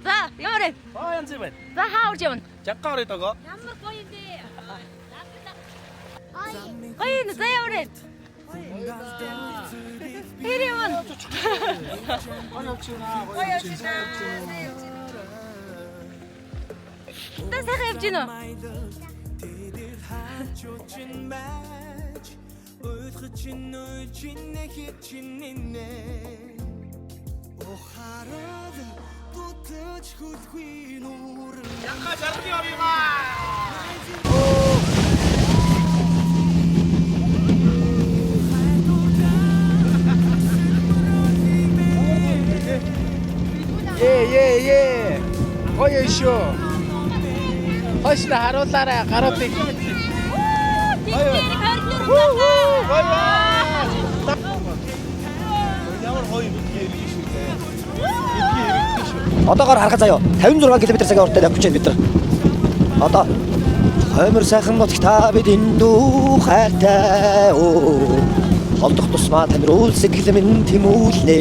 За, яваарай. янз юм байна. За, хаавж явна. Жаггаа орё догоо. Ямар гоё юм бэ? Гоё нь за яваарай. Хэрэвэн. Та сайхан явж гинөө. Жаггаа жаргал явъя. Е. Гоё шүү. Хошна харуулаарай гаруудыг. Ямар гоё юм гээд шүү дээ. Одоогоор харахад заяа 56 км/цаг уртаар явж байна бид нар. Одоо хоймор сайхан нутагт та бидний дүү хайртай оо. Холдох тусмаа танил сэтгэл минь тэмүүлнэ.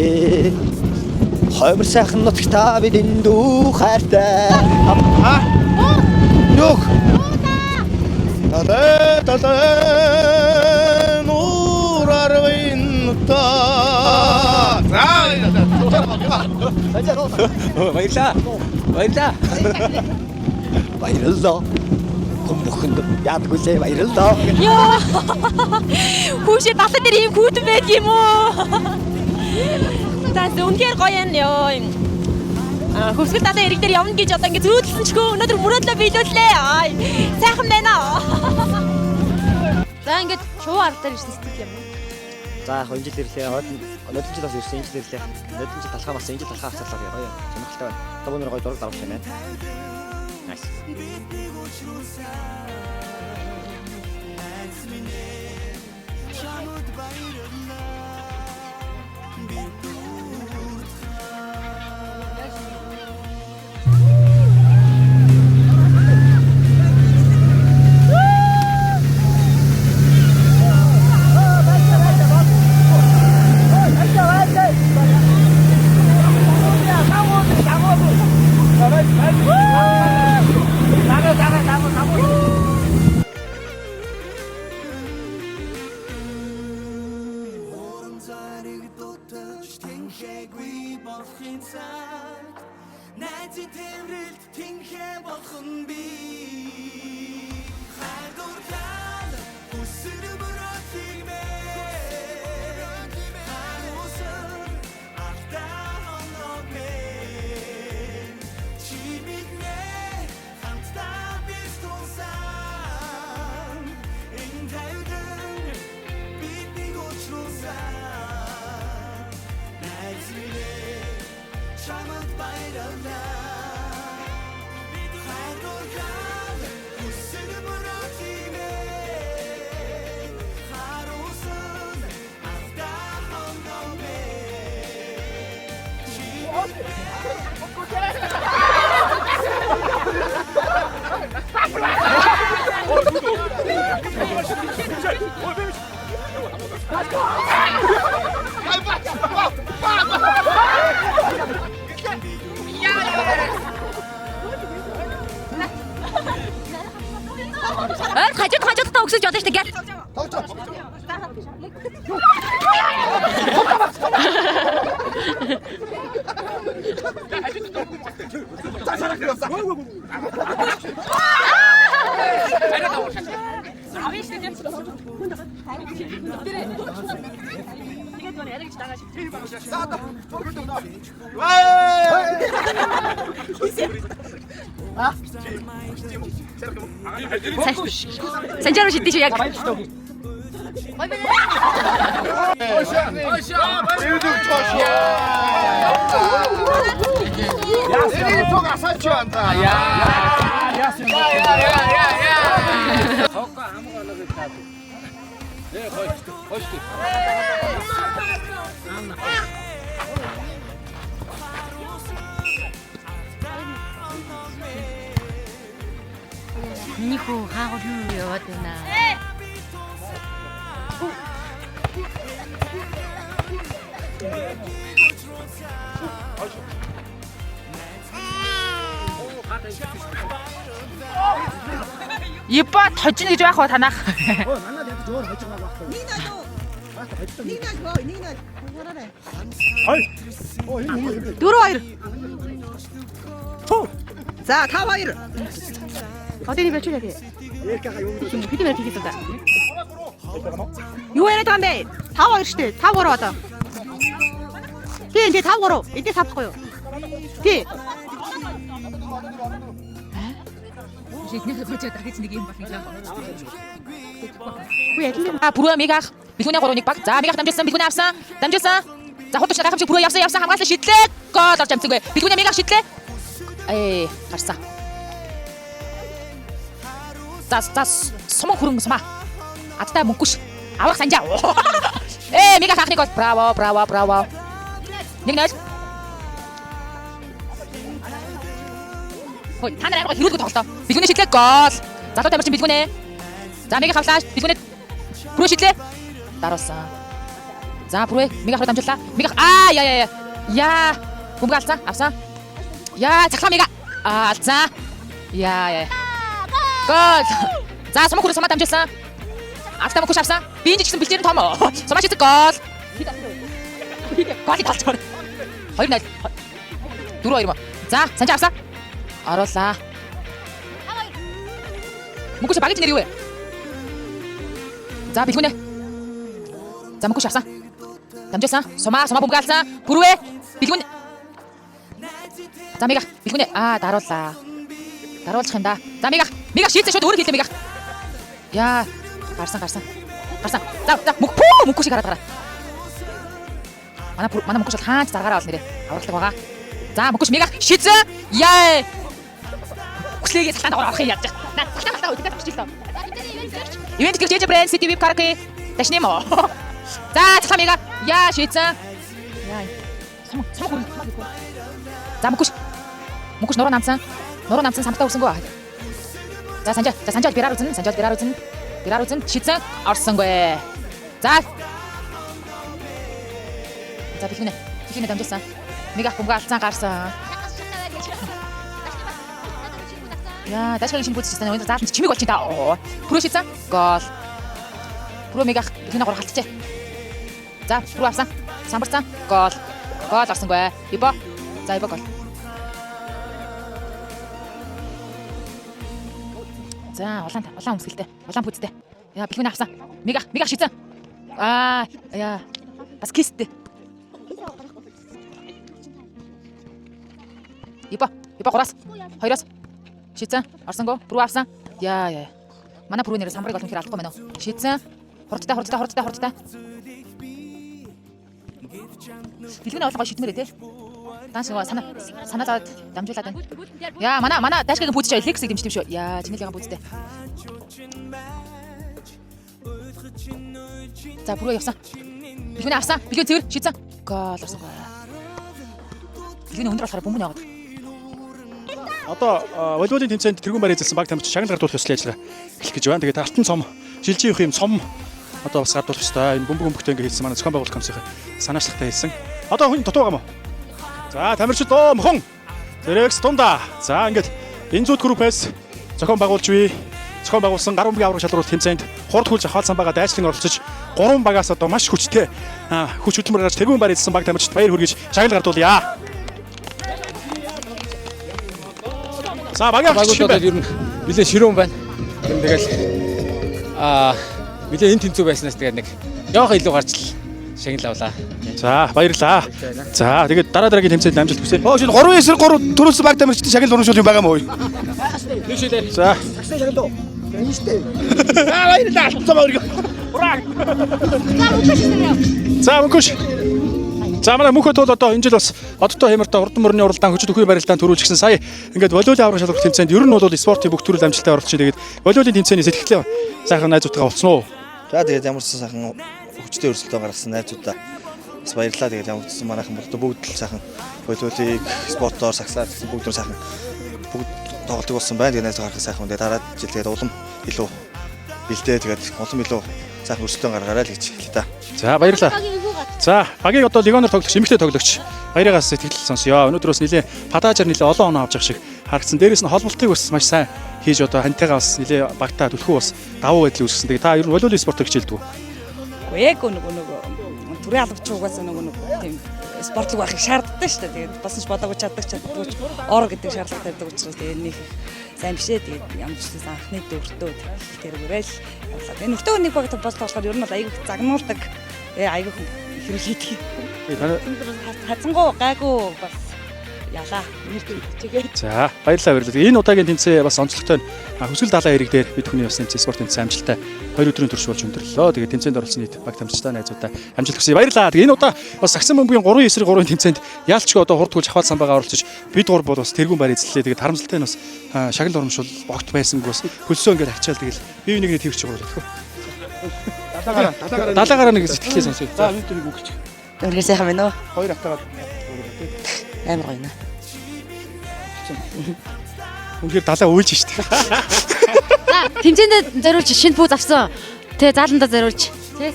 Хоймор сайхан нутагт та бидний дүү хайртай. Юг. Талаа нурарын та. Баярлаа. Хүмүүхэнд яадгүлээ баярлаа. Йоо. Хүүшээ талаа дээр ийм хүүтэн байдаг юм уу? За, үнэхээр гоё юм ёо. Хөвсгөл талаа эрэг дээр явна гэж одоо ингэ зөөдөлсөн ч хөө өнөөдөр мөрөөдлөө биелүүллээ. Сайхан байна аа. За, ингэ шуу ард дээр ирсэн сэтгэл юм. За яг энэ жил ирлээ. Өнөөдөр жил бас ирсэн энэ жил ирлээ. Өнөөдөр жил талхаа бас энэ жил талхаа авцаалаа гоё. Сонирхолтой байна. Одоо өнөр гоё зураг даруулж байна. Nice. хажуудаа өгсөж болно шүү дээ. Гэл. Санжаар шидэж яг. Ниху хаагуул яваад байна. Ипа тожно гэж байх уу танах? Манайд ядаж өөр хожиг байгаа байхгүй. Хой. 4-2. За 5-2. 어디니 몇 줄이야? Эркэха юу гэж 피디 몇 줄이 있었다. Юу яриад байгаа юм бэ? 5-2 шүү дээ. 5-3 одоо. Тий, 5-3. Эдгээр савхгүй юу? Тий. Бүрөө мигах. Бихүнэ 3-1 баг. За мигах дамжуулсан. Бихүнэ авсан. Дамжуулсан. За хурдч гайхамшиг бүрөө явсан хамгаалсан шидлээ. Гол орж амцгүй. Бихүнэ мигах шидлээ. Гарсан. За суман хөрөнгө сумаа. Аттай мөнгөш. Аврах санжаа. Мигах ахныг бол браво. 1-0. Хой та нар аймаг хэрүүлгүй тоглолтоо. Бэлгүнэ шидлээ гол. Залуу тамирчин бэлгүнэ. За мега хавлаа. Бэлгүнэ бүрөө шидлээ. Даруулсан. За бүрээ мега хараа дамжууллаа. Мега яа. Бөмбөг алцсан. Авсан. Яа цаглаа мега. Алцсан. Яа. Гол. За сумаа хүрээ сумаа дамжуулсан. Автаа мөкөш авсан. Биинж гисэн бэлчээр том. Сумаа шидэг гол. Гол талцсан. 2-0. 4-2 мөн. За санжаа авсан. Оруулаа. Мөкөш багаж нэр юу вэ? За бэлгүнэ. За мөкөш авсан. Дамжуулсан. Сумаа бөмбөг алсан. Бүрвэ. Бэлгүнэ. За мега бэлгүнэ. Даруулаа. Даруулчих юм да. За мега шийдсэн шууд өөр хэлээ мега. Яа. Гарсан. За мөкөшийг хараад гараа. Манай мөкөш бол хаач заргаараа бол нэрээ авралдаг байгаа. За мөкөш мега шийдсэн. Яа. Хүслээгээ цалтаанд авах юм яаж. Цалтаа үдгээ тавьчих л тоо. Ивент гэрчээж брэнд City Web караоке дашнэ мо. За цалтаа мега. Яа шийдсэн. Яа. Сум. За мөкөш нуруу намсан самтаа өгсөнгөө. За санжаа бираар үзэн шийдсэн орсонгүй. За бэлгүнэ дамжуулсан. Мега бөмбөг алцсан гарсан. Яа, дашгийн шинэ бүтэц систем өндөр заалт чимэг болчих та. Бүрөө шийдсэн. Гол. Бүрөө мегах бэлгүнэ 3 халтчээ. За, бүрөө авсан. Самбарсан. Гол. Гол орсонгүй. Ибо. За, ибо гол. За, улаан өмсгөлтэй. Улаан бүтэцтэй. Яа, бэлгүнэ авсан. Мегах шийдсэн. Яа. Бас кисттэй. Ибо 3-аас 2-аас шийдсэн. Орсонго. Бүрөө авсан. Яа. Манай бүрөө нэр самбарыг олон хэр алдахгүй байна уу? Шийдсэн. Хурдтай. Бэлгүнэ олгоо шийдмээрээ те. Тааш санаа зовоод дамжуулаад байна. Яа, манай дашгийн бүтэц Лексийг дэмждэм шүү. Яа, чинэлгийн бүтэцтэй. За бүрөө явсан. Бэлгүнэ авсан. Бэлгүнэ цэвэр шийдсэн. Гол орсонго. Бэлгүнэ өндөр болохоор бөмбөг яваад. Одоо волейболын тэмцээнд тэргүүн барь эзэлсэн баг тамирчин шагнал гардуулах ёслол ажиллагаа эхлэх гэж байна. Тэгээд алтан цом, жилжийн их юм цом одоо бас гардуулах ёстой. Энэ бөмбөгтэй ингээ хийсэн манай зохион байгуулалт комиссийн санаачлагтай хийсэн. Одоо хүн дутуу гам уу? За тамирчин доо мохон. Зэрэгс тунда. За ингээд энэ зүуд группээс зохион байгуулж бий. Зохион байгуулсан гар бөмбөгийн аврах шалралт тэмцээнд хурд хулж хаалсан байгаа дайчлан оролцож 3 багаас одоо маш хүчтэй хүч хөдөлмөр гаргаж тэргүүн барь эзэлсэн баг тамирчид баяр хүргэж шагнал гардуулъя. За багуудад ер нь нэлээ ширүүн байна. Тэгэл нэлээ энэ тэнцүү байснаас тэгээд нэг явах илүү гарч л шагнал авлаа. За баярлаа. За тэгээд дараагийн тэмцээнд амжилт хүсье. Шинэ 3-9-3 төрүүлсэн баг тамирчдын шагнал урамшуул юм байгаа мó. За. Таксай шагнал доо. Энийг. Баярлаа. За мөнгөш. За манай мөнхөд бол одоо энэ жил бас одтой хямртаа урдан мөрний уралдаан хөчөд өхөө барилдаан төрүүлж гисэн сая ингээд волейболын аврах шалралт тэмцээнд ер нь бол спортын бүх төрөл амжилттай оролцож тэгээд волейболын тэмцээний сэтгэлээ сайхан найзуудтайгаа уулзсан уу. За тэгээд ямар ч сайхан хүчтэй өрсөлдөөн гаргасан найзуудаа бас баярлалаа. Тэгээд ямар ч манайхан бүгд л сайхан волейболыг спортоор сагсаад бүгд сайхан бүгд тоглолтыг болсон байна. Тэгээд найз гаргах сайхан тэгээд дараа жил тэгээд улам илүү бэлдээ тэгээд улам илүү сайхан өрсөлдөөн гаргаарай л гэж хэлээ та. За баярлалаа. За багийг одоо легионоор тоглогч, эмэгтэй тоглогч баяргаас сэтгэл сонсё. Өнөөдрөөс нэлээ падаажаар нэлээ олон оноо авч явах шиг харагдсан. Дээрээс нь холболтыг бас маш сайн хийж одоо хантайгаа бас нэлээ багтаа түлхүү бас давуу байдлыг үүсгэсэн. Тэгээ та ер нь волейболын спортыг хичээлдэг үү? Яг нөгөө түрээ албач угаасаа нөгөө тийм спортлог байхыг шаарддаг шүү дээ. Тэгээд бас ч болоогүй чаддагч ор гэдэг шаардлага тавьдаг учраас тэгээд нэг сайн бишээ. Тэгээд ямар ч гэсэн анхны дөрөвдөө тэргээрэл явлаа. Энэ нөхдөд нэг багт бас болохоор ер нь бол аягүй загнуулдаг. Аягүй хэрэглэдэг. Хацангуу гайгүй бас ялаа. За баярлалаа баярлалаа. Энэ удаагийн тэмцээн бас онцлогтой Хүсгэл далайн хэрэг дээр бид хүний бас тэмцээн спорт тэмцээн амжилттай 2 өдрийн турш болж өндөрлөө. Тэгээд тэмцээнд оролцсон нийт баг тамирчтай найзуудаа амжилт хүсье. Баярлалаа. Тэгээд энэ удаа бас Сагсан бөмбөгийн 3-9-3-ын тэмцээнд яалчгүй одоо хурд тулж хаваал самбайгаа оролцож бид гур бол бас тэргүүн байр эзэллээ. Тэгээд харамсалтай нь бас шагнал урамшуул богт байсангүй бас хөлсөө ингээд ачаал тэгээд бие бинийгээ твэрч байгаа болов. Далаагараа нэг сэтгэлээ сонсъё. За энэ нэг үгэлч. Үнэхээр сайхан байна уу? Хоёр автагаад Амар гоё нэ. үнэхээр далаа уйлж штэ. За тэмцээндээ зориулж шинэ пүүз авсан. Тэ зааландаа зориулж. Тэ.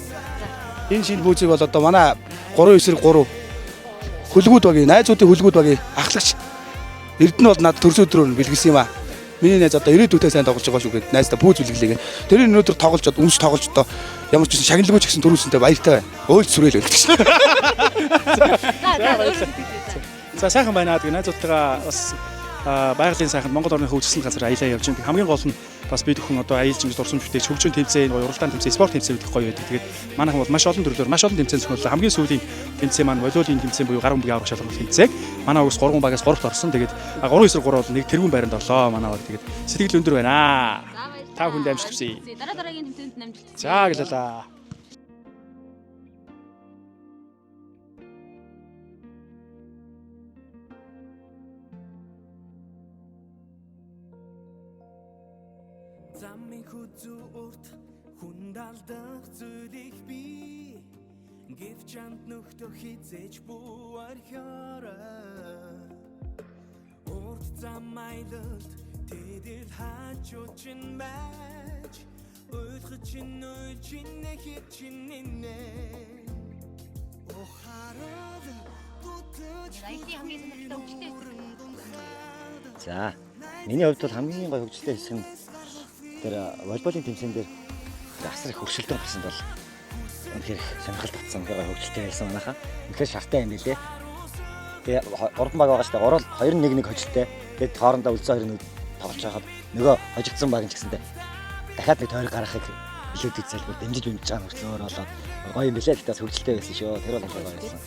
Энэ шинэ пүүзийг бол одоо манай 3-9-3 хөлгүүд багийн найзуудын хөлгүүд багийн ахлагч Эрдэнэ бол над төрс өдрөөр бэлгэлсэн юм аа. Миний найз одоо ирээдүйдээ сайн тоглож байгаа шүү гэдэг найздаа пүүз бэлгэлээ. Тэр өнөөдөр тоглож одоо үнс тоглож одоо ямар ч гэсэн шагналгүй ч гэсэн төрүүлсэнтэй баяртай байна. Өөлж сүрээл өгдөг шээ. За сайхан байна. Тэгээ найзуудтайгаа бас байгалийн сайхан Монгол орны хөгжсөн газар аялаа явж байгаа. Хамгийн гол нь бас бид бүхэн одоо аялж ингэж дурсамж бүтээж хөгжин тэмцээн, уралдаан тэмцээн, спорт тэмцээн их гоё байдаг. Тэгээд манайхан бол маш олон төрлөөр маш олон тэмцээн зохиоллоо. Хамгийн сүүлийн тэмцээн маань волейболын тэмцээн буюу гар бөмбөгийн аврах шалгалт тэмцээг манай угс 3 багаас 3-т орсон. Тэгээд 3-9-3 бол нэг тэргүүн байранд орлоо манай баг. Тэгээд сэтгэл өндөр байна. Та бүхэнд амжилт хүсье. Дараагийн тэмцээнд амжилт. За гэлээ. Замын хүзүү урт хүндалдах зүйлих би гэвч амт нөхтө хизээж буурхаараа урт зам айлт тэдэл хачуучин байж ойлгочин хичнэ охараад бүтэж хамгийн сонирхолтой хөгжөлтэй. За миний хувьд бол хамгийн гоё хөгжөлтэй хэсэг нь тэр волейболын тэмцээн дээр асар их өршөлтөөр гарсан бол үнэхээр сонирхол татсан гоё хөгжөлтэй байсан манайхаа. Үнэхээр шартай юм билээ. Тэгээ урд баг байгаа штэ 2-1 хожилтэй. Тэгээд хоорондоо үлцэн 2-1 тоглож байхад нөгөө хожигдсан баг ч гэсэнтэй дахиад нэг тойрог гаргахыг илүүдэг залбир дэмжиж бимж байгаа нөхцөлөөр болоод гоё юм билээ. Тэгтээ хөгжөлтэй байсан шүү. Тэр бол гоё байсан.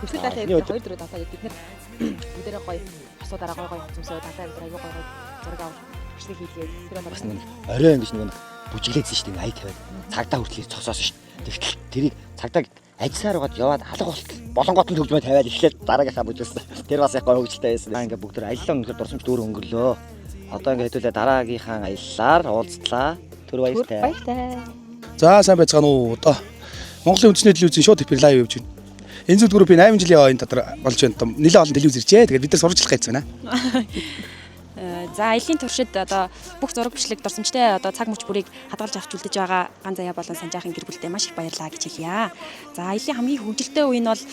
Хүсгэл далайн хэрэг 2-4 татаа бид нар бүгдээрээ гоё асуудаараа гоё хөцөмсөө татаа гэдэг аюу гоё зураг авах бичлэг хийлгээд тэр бол бас нэг орой ингэж нэг бүжиглээдсэн шүү дээ ая тавиад цагдаа хүртэл цогсоосон шүү. Тэгтэл тэрийг цагдаа ажсаар угаад яваад алга болонгот нь төгжмөө тавиад эхлээд дараагийнхаа бүжгэлсэн. Тэр бас их гоё хөгжөлтэй байсан. Ингээ бүгд аяллаа өнөхөр дурсамж дүүр өнгөрлөө. Одоо ингээ хэдүүлээ дараагийнхаа аяллаар уулзлаа. Түр баяртай. баяртай. За сайн байцгаана уу. Одоо Монголын үндэсний телевизийн шууд эфир лайв явж байна. Энэ зүйл группийн 8 жилийн ойн дотор болж байна. Нэлээд олон телевиз иржээ. Тэгээд бид нар сурчлах гэж байна. За аялын туршид одоо бүх зураг бичлэг дурсамжтай одоо цаг мөч бүрийг хадгалж авч үлдэж байгаа Ган Заяа болон Санжаахан гэр бүлтэй маш их баярлалаа гэж хэлье. За аялын хамгийн хөгжилтэй үе нь бол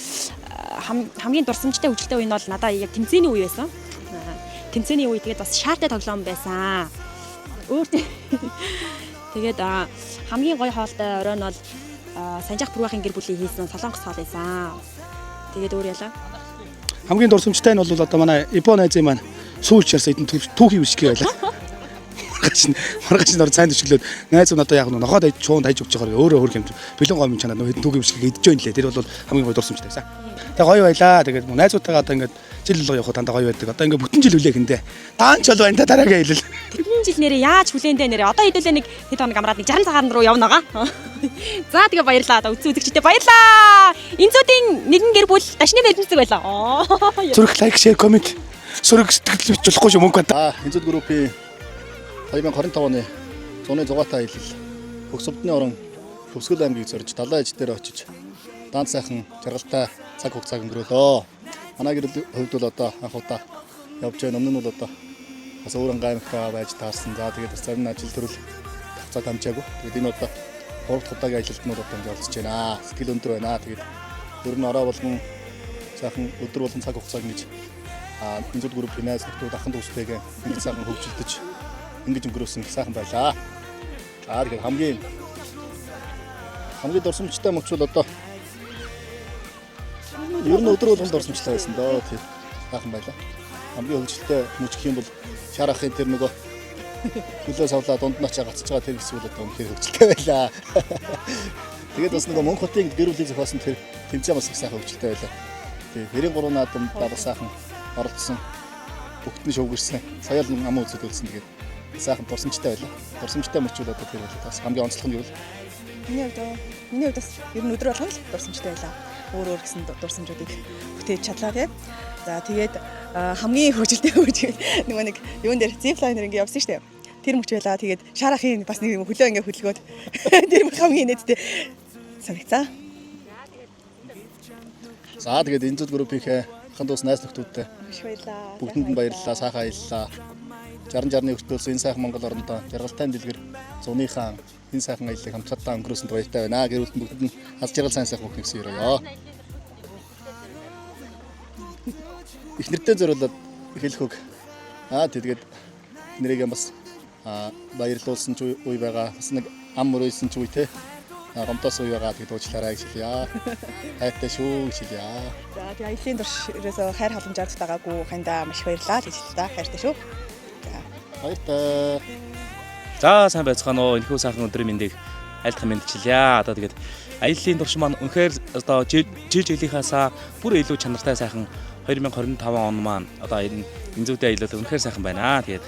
хамгийн дурсамжтай хөгжилтэй үе нь бол надад яг тэмцээний үе байсан. Тэмцээний үе тэгээд бас шаартай тоглоом байсан. Тэгээд хамгийн гоё хоолтой орой нь бол Санжаах Бүргахын гэр бүлийн хийсэн солонгос хоол байсан. Тэгээд өөр ялаа. Хамгийн дурсамжтай нь бол одоо манай Японы найзын маань сүүлч ярьсан эдэн түүхий бичгээ байлаа. Маргааш нь ор цайнд өчглөөд найз нь одоо яг нохоод аж чуунд хаяж өгч байгаа өөрөө хөрх юм. Бэлэн гомын чанаа нөө эдэн түүхий бичгээ идэж байна лээ. Тэр бол хамгийн гоё дурсамжтай байсан. Тэгээ гоё байлаа. Тэгээд найзуудтайгаа одоо ингээд жил болго явах тандаа гоё байдаг. Одоо ингээд бүтэн жил үлээх энэ. Таан ч бол байна та дараагийн хэлэл. Тэдний жил нэрээ яаж хүлээндээ нэрээ одоо хэдүүлээ нэг хэд хоног амраад нэг 60 цагаан руу явна байгаа. За тэгээ баярлаа. Одоо үзэн үзэгчтэй баярлаа. Энцүүдийн нэгэн гэр бүл дашны баримтцэг байлаа. Зүрх лайк, шеэр, комент. Сөрөг сэтгэл бичлэхгүй шүү мөнгө За энцүүд группийн 2025 оны 106 та аялал Хөгсөлдний орон Хүсгэл аймгийг зорж далайн аж дээр очиж даант сайхан жаргалтай цаг хугацааг өнгөрөөлөө. Манай гэр хувьд бол одоо анх удаа явж байгаа өмнө нь бол одоо бас өөр ангаймхаа байж таарсан. За тэгээд бас зарим ажил төрөл хугацаа дамжаагүй. Тэгээд энэ одоо 3 дахь удаагийн аялалд нь одоо ингээд олцож байна. Сэтгэл өндөр байна. Тэгээд ер нь ороо болгон сайхан өдөр болгон цаг хугацааг ингэж Энзүүд групп финанс нөхдөд ахын дүүстэйгээ ингэж сайхан хөгжилдөж ингэж өнгөрөөсөн сайхан байлаа. Тэгэхээр хамгийн дурсамжтай мөч бол одоо ер нь өдөр болгонд дурсамжтай байсан доо. Тэр сайхан байлаа. Хамгийн хөгжилтэй мөч гэх юм бол шар ахын тэр нөгөө хөлөө савлаа дунд нь очиж гацж байгаа тэр хэсэг бол одоо үнэхээр хөгжилтэй байлаа. Тэгээд бас нөгөө Мөнх хотын гэр бүлийн зохиосон тэр тэмцээн бас их сайхан хөгжилтэй байлаа. Тэгээд 93 наадам бас сайхан оролцсон. Бүгд нь шуугирсан. Сая л ам үзэл үлдсэн. Тэгээд сайхан дурсамжтай байлаа. Дурсамжтай мөч бол одоо тэр бол бас хамгийн онцлог нь юу вэ? Миний хувьд бас ер нь өдөр болгон л дурсамжтай байлаа. Өөр гэсэн дурсамжуудыг бүтээж чадлаа тий. За тэгээд хамгийн хөгжилтэй нөгөө нэг юун дээр зиплайнер ингэ явсан шүү дээ. Тэр мөч байлаа. Тэгээд шарахын бас нэг хөлөө ингэ хөдөлгөөд тэр хамгийн нэттэй санагцаа. За тэгээд Энзүүд группийн ахын дүүс найз нөхдүүдтэй баярлалаа. бүгдэнд нь баярлалаа. Сайхан аяллаа. 60-60-ны өртөөс энэ сайхан Монгол орондоо жаргалтай дэлгэр зуныхаа энэ сайхан аяллыг хамтдаа өнгөрөөсөнд баяртай байна. Гэр бүлд бүгдэд нь аз жаргал сайн сайхан бүх нэгсэн өрөөё. Их нэртэй зориулаад хэлэх үг. Тэгээд нэрийг бас баярлуулсан ч үе байгаа. Бас нэг ам мөрөөсөн ч үе те. Гомдоос үе байгаа. Тэгээд уучлаарай гэж хэлье. Хайртай шүү гэж хэлье. За тэгээд аяллийн турширээс хайр халамжаар тагаагүй хандаа маш баярлалаа гэж хэлээ та. Хайртай шүү. Баяртай. За сайн байцгаана уу. Энэхүү сайхан өдрийн мэндийг айлтхан мэдчилье. Одоо тэгээд аяллийн турш маань үнэхээр одоо жил жилийнхаасаа бүр илүү чанартай сайхан 2025 он маань одоо энэ Энзүүдийн аялал үнэхээр сайхан байна. Тэгээд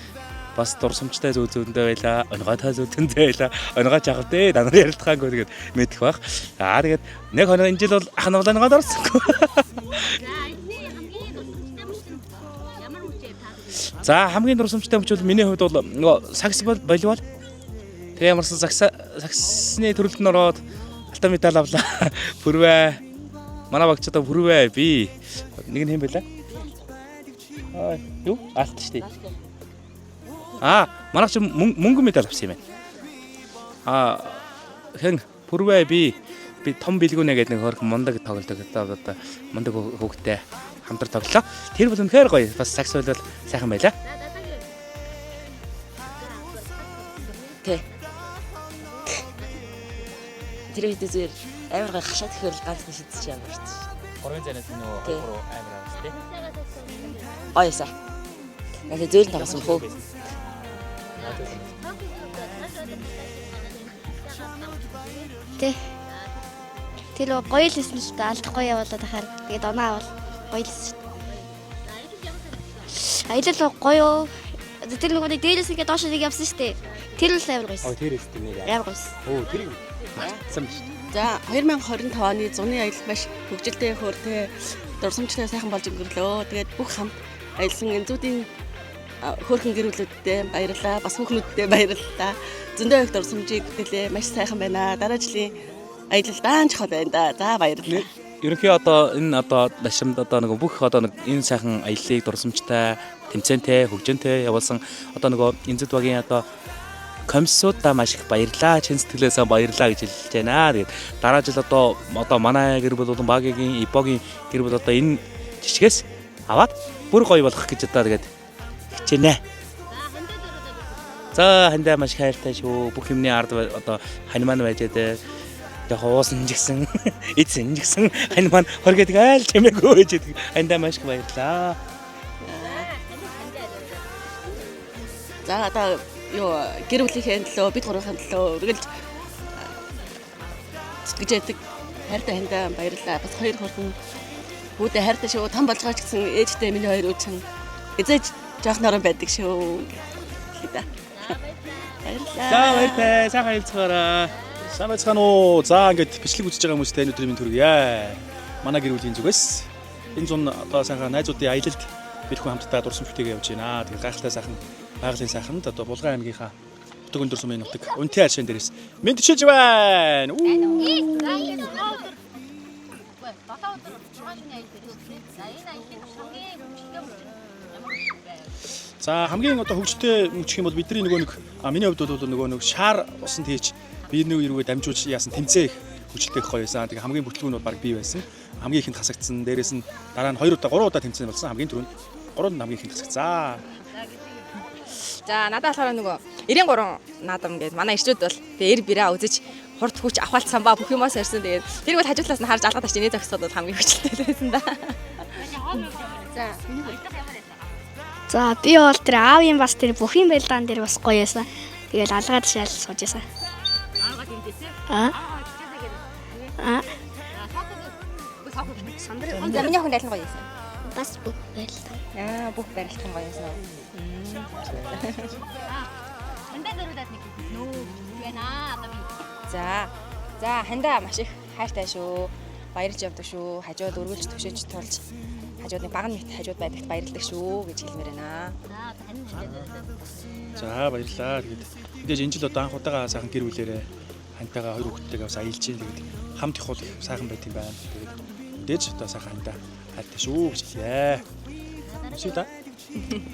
бас дурсамжтай зүйндээ байла, онгойтой зүйндээ байла, онгой жагавдээ данар ярилцахаагүй тэгээд мэдэх бах. Тэгээд нэг хоног энэ жил бол ах нуглааныгаа дурсангүй. За хамгийн дурсамжтай мөч бол миний хувьд бол нөгөө сакс волейбол. Тэгээ ямарсан саксны төрөлд нь ороод алтан медаль авлаа. Бүрвэ. Манай багч одоо бүрвэ би. Нэг нь хэм байлаа? Юу? Алт штий. Манайх ч мөнгөн медаль авсан юм байна. Хэн бүрвэ би том бэлгүүнэ гэдэг нэг хөрх мундаг тоглолт одоо мундаг хөвгтэй хамтар тоглолоо. Тэр бол үнэхээр гоё. Бас сакс бол сайхан байлаа. Тэ. Тэр үед зүгээр амар гой хашаад ихээр ганц нь шидэж ямар ч. 3 занаас нөгөө 2 амар авс тий. Аяса. Яг зөөлөн тавсан хөө. Тэ. Тэр гоё л хэлсэн л та алдахгүй явуулаад ахаар тэгээд оноо авал гоё л хэлсэн. Аялал гоё. Тэр нөгөө нэг дээрээс ингээд доош нэг явсан шүү дээ. Тэр л амар гоёс. Тэр өстэй нэр. Амар гоёс. Тэр мартсан биш. За 2025 оны зуны аялал маш хөгжилтэй хөөртэй дурсамжтай сайхан болж өнгөрлөө. Тэгээд бүх хамт аялсан Энзүүдийн хөөрхөн гэр бүлүүдтэй баярлалаа. Бас хүүхнүүдтэй баярлалаа. Зөндөө их дурсамжийг бүтээлээ. Маш сайхан байна. Дараа жилийн аялал даанч хол байна да. За баярлалаа. Ерөнхий одоо энэ одоо дашимд одоо нэг бүх одоо нэг энэ сайхан аяллыг дурсамжтай, тэмцээнтэй, хөгжинтэй явуулсан одоо нөгөө Энзүүд багийн одоо комиссуудаа маш их баярлалаа. Чин сэтгэлээсээ баярлалаа гэж хэлж байна. Тэгээд дараа жил одоо манай гэр бүл болон багийн ипогийн гэр бүл одоо энэ жишгээс аваад бүр гоё болох гэж одоо тэгээд хичээнэ. За хандаа маш хайртай шүү. Бүх юмны ард одоо хань маань байж дээ. Яг уусан жигсэн, эцэн жигсэн хань маань хоргээд айл чимээгүй байж дээ. Хандаа маш их баярлалаа. За одоо юу гэр бүлийнхээ төлөө бид гурвын төлөө үргэлж сэтгэж яадаг хайртай хандаа баярлалаа. Бас хоёр хөрхөн бүдэ хайртай шүү. Том болж байгаа ч гэсэн ээжтэй миний хоёр үчин эзэж жоох норон байдаг шүү. Баярлалаа. За баяртай. Сайхан хэлцгээрээ. Сайн байцгаана уу. За ингээд бичлэг үзэж байгаа хүмүүстээ энэ өдрийн мэнд хүргье. Манай гэр бүлийн зүгээс энэ зун одоо сайхан найзуудын аялалд бид хүн хамтдаа дурсамж бүтээгээ явж байна. Тэгээд гайхалтай сайхан байгалийн сайханд одоо Булган аймгийнхаа Утга өндөр сумын нутаг Үнтэй аршин дээрээс мэдчилж байна. За хамгийн одоо хөгжөлтэй мөч гэх юм бол бидний нөгөө нэг миний хувьд бол нөгөө нэг шаар усан тийч би нэг юугээ дамжуулж яасан тэмцээх хөгжөлтэй гоё байсан. Тэгээ хамгийн бүртлгүүн бол баг бий байсан. Хамгийн ихэнд хасагдсан. Дээрээс нь дараа нь 2 удаа 3 удаа тэмцээн болсон. Хамгийн түрүүнд 3 намгийн хэмжих. За. За надад болохоор нөгөө 93 наадам гэдэг манай ирчүүд бол тэгээ эр бираа үзэж хурд хүч авахалцсан ба бүх юмас ирсэн. Тэгээд тэрийг бол хажуудлаас нь харж алгаад очиж нэ зогсоход бол хамгийн хүчтэй байсан да. За би бол тэр аавын бас тэр бүх юм байлдаан дээр бас гоё байсан. Тэгэл алгаад шал сууж байсан. За миний хүн дайлан гоё байсан. Бас бүх байлдаан. Бүх барилтхан гоё байсан уу? За хандаа маш их хайртай шүү. Баярлж явдаг шүү. Хажууд өргөлж төвшөж тулж хажуудны баг нь хажууд байдагт баярлдаг шүү гэж хэлмээр байна. За баярлалаа. Тэгээд мэдээж энэ жил одоо анх удаага сайхан гэр бүлээрээ хантайгаа 2 хүүхэдтэйгээ бас аялж ийн. Тэгээд хамт их бол сайхан байт юм байна. Тэгээд мэдээж одоо сайхан хандаа хайртай шүү гэж хэлье. Шүү да.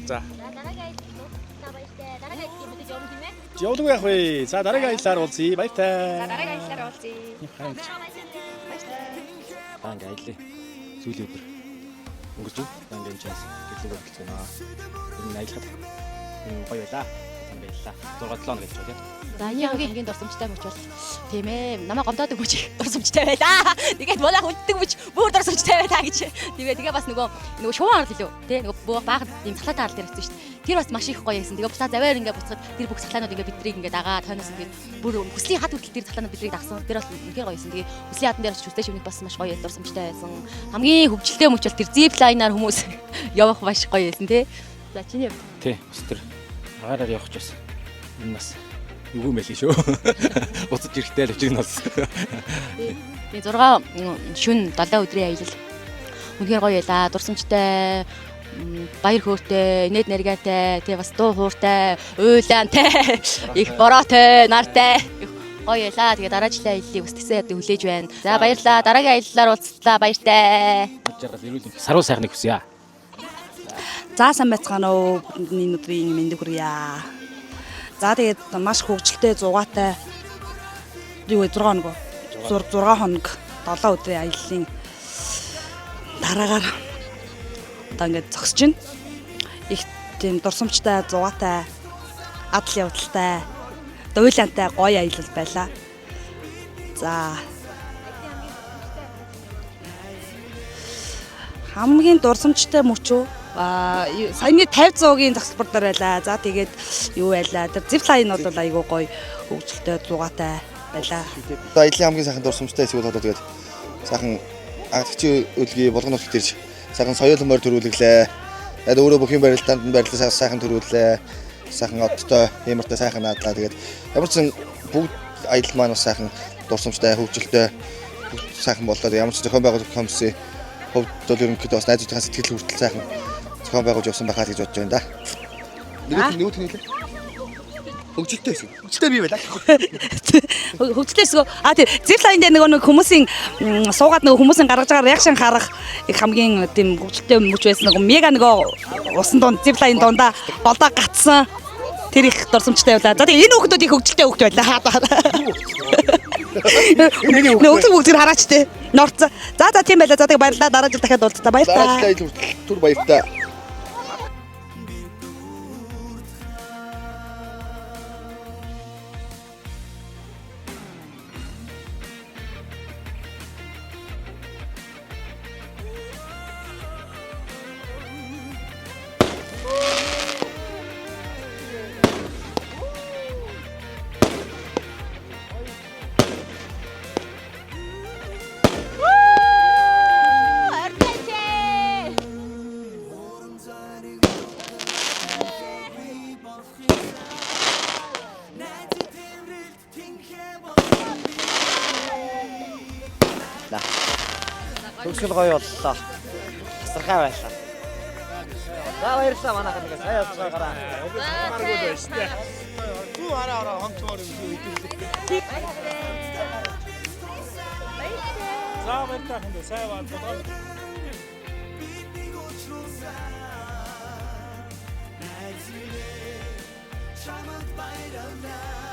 За. Явдаг байх вэ? За дараагийн аяллаар уулзъя. Баяртай. За дараагийн аяллаар уулзъя. Банк аяллаа. Сүүлийн өдөр өнгөрч банк амжаас гэрлэг болчихсон аа. Энэ аялахад гоё байлаа. Баярлалаа. 6-7 хоног гэж байна. За энэ хамгийн дурсамжтай мөч бол тийм ээ. Намайг гомдоодаг мөч дурсамжтай байлаа. Тэгээд манайх үлддэг мөч бүр дурсамжтай байлаа гэж. Тэгээ бас нөгөө шувуу арал илүү тий нөгөө баахан юм цахлаатай арал дээр ирсэн шүү дээ. Тэр бас маш их гоё байсан. Тэгээ буцаа заваар ингээ буцаад тэр бүх цахлаанууд ингээ бидрийг ингээ дагаа тойноос ингээ бүр хүслийн хад хүртэл тэр цахлаанууд бидрийг дагсан. Тэр бас үнэхээр гоё байсан. Тэгээ хүслийн хатан дээр очиж үстэй шивник бас маш гоё дурсамжтай байсан. Хамгийн хөвгчлөлтэй мөч бол тэр зип лайнаар хүмүүс явах маш гоё байсан тий. За чиний хувьд Тий, бас тэр агаараар явах ч байсан. Энэ бас үгүй мэлий шүү. Буцаж ирэхтэй л өчиг нь болсон. Тэгээ 6 шүн 7 өдрийн аялал үнэхээр гоё байлаа. Дурсамжтай, баяр хөөртэй, инээд наригаатай, тэгээ бас дуу хууртай, уйлаантай, их бороотой, нартай гоё байлаа. Тэгээ дараа жилийн аяллыг бас тэгсэн яд хүлээж байна. За баярлалаа. Дараагийн аяллаар уулзлаа. Баяртай. Жаргал эрүүл саруу сайхныг хүсье. За сайн байцгаана уу бидний өдрийн мэндийг хүргье. За тэгээд маш хөвгчлөлтэй зугаатай юу 6 хоног 6 хоног 7 өдрийн аяллаа дараагаар одоо ингээд зогсож байна. Их тийм дурсамжтай зугаатай адал явдалтай дуйлантай гоё аялал байлаа. За хамгийн дурсамжтай мөчөө саяны 50-100-ийн загсалбар дээр байлаа. За тэгээд юу байлаа. Тэр зип лайн бол айгүй гоё хөгжилтэй зугаатай байлаа. Аяллаа хамгийн сайхан дурсамжтай хэсгүүд одоо тэгээд сайхан агтчийн үлгий болгоно нутагт ирж сайхан соёл морь төрүүлглээ. Тэгээд өөрөө бүх юм барилдаанд нь барилдаа сайхан төрүүллээ. Сайхан одтой ямартай сайхан наадлаа. Тэгээд ямар ч бүгд аялал маань бас сайхан дурсамжтай хөгжилтэй сайхан боллоо. Ямар ч зохион байгуулалт комиссийн хувьд бол ерөнхийдөө бас найзуудын сэтгэл хүртэл сайхан зохион байгуулж явсан байхаа гэж бодож байна да. Нэг хэлээ. Хөгжилтэй хэсэг. Хөгжилтэй бий байлаа. Хөгжилтэй хэсэг. Тийм зип лайн дээр нэг хүмүүсийн суугаад нэг хүмүүсийн гаргаж байгаа реакшн харах их хамгийн тийм хөгжилтэй мөч байсан. Мега нэг усан дунд зип лайн дундаа болоо гацсан. Тэр их дурсамжтай байлаа. За тэгээ энэ хүүхдүүд их хөгжилтэй хүүхд байлаа. Нөгөөг хараач те. Норц. За тийм байлаа. За тэгээ баярлалаа. Дараа жил дахиад уулзлаа. Баярлалаа. Түр баяртай. Төгсгөл гоё боллоо. Тасархай байлаа. За баярлалаа манайхан нэг сайн явуулгаараа. Маргууд байж тээ. Түү хараа хонцоор юм шүү. За баяртай хандаа сайн баатаа. Чамд баярлалаа.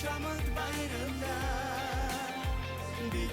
чамд баярлалаа. Би